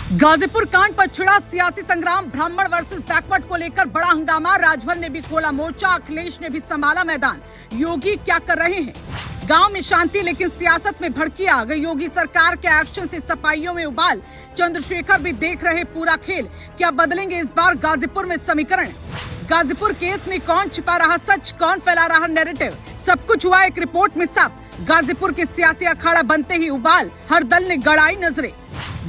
गाजीपुर कांड पर छिड़ा सियासी संग्राम, ब्राह्मण वर्सेस बैकवर्ड को लेकर बड़ा हंगामा। राजभर ने भी खोला मोर्चा, अखिलेश ने भी संभाला मैदान। योगी क्या कर रहे हैं? गांव में शांति लेकिन सियासत में भड़की आग। योगी सरकार के एक्शन से सफाइयों में उबाल। चंद्रशेखर भी देख रहे पूरा खेल। क्या बदलेंगे इस बार गाजीपुर में समीकरण? गाजीपुर केस में कौन छिपा रहा सच, कौन फैला रहा नैरेटिव, सब कुछ हुआ एक रिपोर्ट में साफ। गाजीपुर के सियासी अखाड़ा बनते ही उबाल, हर दल ने गड़ाई नजरें।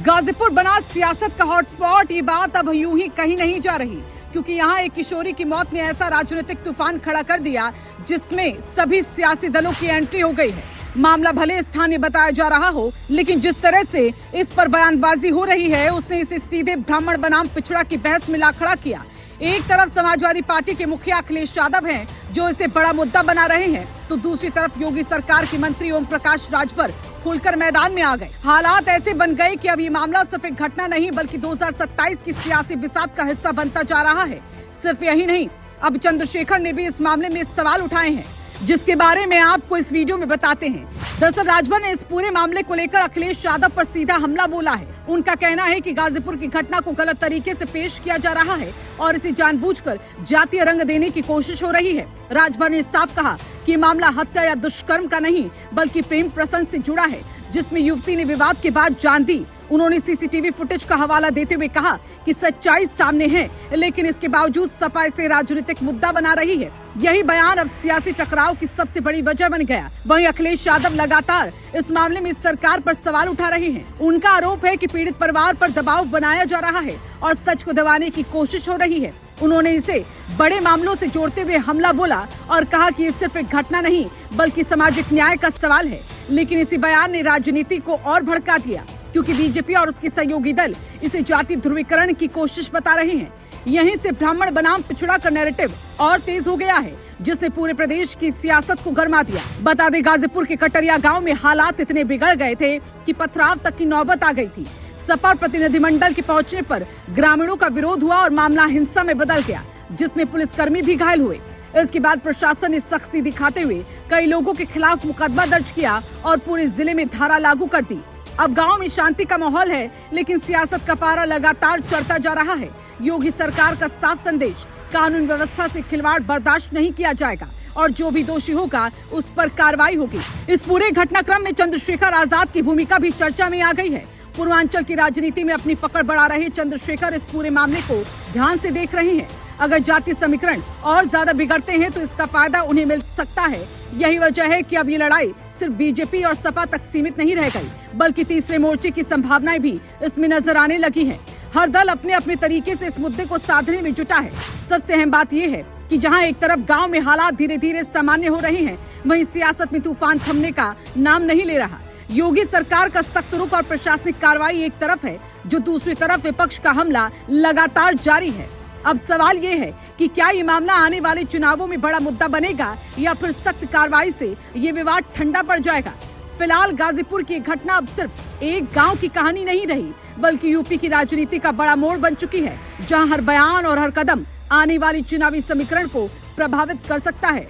गाजीपुर बना सियासत का हॉटस्पॉट। ये बात अब यूं ही कहीं नहीं जा रही, क्योंकि यहाँ एक किशोरी की मौत ने ऐसा राजनीतिक तूफान खड़ा कर दिया जिसमें सभी सियासी दलों की एंट्री हो गई है। मामला भले स्थानीय बताया जा रहा हो, लेकिन जिस तरह से इस पर बयानबाजी हो रही है, उसने इसे सीधे ब्राह्मण बनाम पिछड़ा की बहस में ला खड़ा किया। एक तरफ समाजवादी पार्टी के मुखिया अखिलेश यादव हैं, जो इसे बड़ा मुद्दा बना रहे हैं, तो दूसरी तरफ योगी सरकार के मंत्री ओम प्रकाश राजभर खुलकर मैदान में आ गए। हालात ऐसे बन गए कि अब ये मामला सिर्फ एक घटना नहीं बल्कि 2027 की सियासी बिसात का हिस्सा बनता जा रहा है। सिर्फ यही नहीं, अब चंद्रशेखर ने भी इस मामले में सवाल उठाए हैं, जिसके बारे में आपको इस वीडियो में बताते हैं। दरअसल राजभर ने इस पूरे मामले को लेकर अखिलेश यादव पर सीधा हमला बोला है। उनका कहना है कि गाजीपुर की घटना को गलत तरीके से पेश किया जा रहा है और इसे जानबूझकर जातीय रंग देने की कोशिश हो रही है। राजभर ने साफ कहा कि मामला हत्या या दुष्कर्म का नहीं बल्कि प्रेम प्रसंग से जुड़ा है, जिसमें युवती ने विवाद के बाद जान दी। उन्होंने सीसीटीवी फुटेज का हवाला देते हुए कहा कि सच्चाई सामने है, लेकिन इसके बावजूद सपा इसे राजनीतिक मुद्दा बना रही है। यही बयान अब सियासी टकराव की सबसे बड़ी वजह बन गया। वहीं अखिलेश यादव लगातार इस मामले में सरकार पर सवाल उठा रहे हैं। उनका आरोप है कि पीड़ित परिवार पर दबाव बनाया जा रहा है और सच को दबाने की कोशिश हो रही है। उन्होंने इसे बड़े मामलों से जोड़ते हुए हमला बोला और कहा कि ये सिर्फ एक घटना नहीं बल्कि सामाजिक न्याय का सवाल है। लेकिन इसी बयान ने राजनीति को और भड़का दिया, क्योंकि बीजेपी और उसके सहयोगी दल इसे जाति ध्रुवीकरण की कोशिश बता रहे हैं। यहीं से ब्राह्मण बनाम पिछड़ा का नैरेटिव और तेज हो गया है, जिसने पूरे प्रदेश की सियासत को गरमा दिया। बता दें, गाजीपुर के कटरिया गांव में हालात इतने बिगड़ गए थे कि पथराव तक की नौबत आ गई थी। सपा प्रतिनिधिमंडल के पहुंचने पर ग्रामीणों का विरोध हुआ और मामला हिंसा में बदल गया, जिसमें पुलिसकर्मी भी घायल हुए। इसके बाद प्रशासन ने सख्ती दिखाते हुए कई लोगों के खिलाफ मुकदमा दर्ज किया और पूरे जिले में धारा लागू कर दी। अब गांव में शांति का माहौल है, लेकिन सियासत का पारा लगातार चढ़ता जा रहा है। योगी सरकार का साफ संदेश, कानून व्यवस्था से खिलवाड़ बर्दाश्त नहीं किया जाएगा और जो भी दोषी होगा उस पर कार्रवाई होगी। इस पूरे घटनाक्रम में चंद्रशेखर आजाद की भूमिका भी चर्चा में आ गई है। पूर्वांचल की राजनीति में अपनी पकड़ बढ़ा रहे चंद्रशेखर इस पूरे मामले को ध्यान से देख रहे हैं। अगर जातीय समीकरण और ज्यादा बिगड़ते हैं तो इसका फायदा उन्हें मिल सकता है। यही वजह है कि अब ये लड़ाई सिर्फ बीजेपी और सपा तक सीमित नहीं रह गई, बल्कि तीसरे मोर्चे की संभावनाएं भी इसमें नजर आने लगी हैं। हर दल अपने अपने तरीके से इस मुद्दे को साधने में जुटा है। सबसे अहम बात यह है कि जहां एक तरफ गांव में हालात धीरे धीरे सामान्य हो रहे हैं, वहीं सियासत में तूफान थमने का नाम नहीं ले रहा। योगी सरकार का सख्त रुख और प्रशासनिक कार्रवाई एक तरफ है, जो दूसरी तरफ विपक्ष का हमला लगातार जारी है। अब सवाल ये है कि क्या ये मामला आने वाले चुनावों में बड़ा मुद्दा बनेगा या फिर सख्त कार्रवाई से ये विवाद ठंडा पड़ जाएगा। फिलहाल गाजीपुर की घटना अब सिर्फ एक गांव की कहानी नहीं रही, बल्कि यूपी की राजनीति का बड़ा मोड़ बन चुकी है, जहां हर बयान और हर कदम आने वाली चुनावी समीकरण को प्रभावित कर सकता है।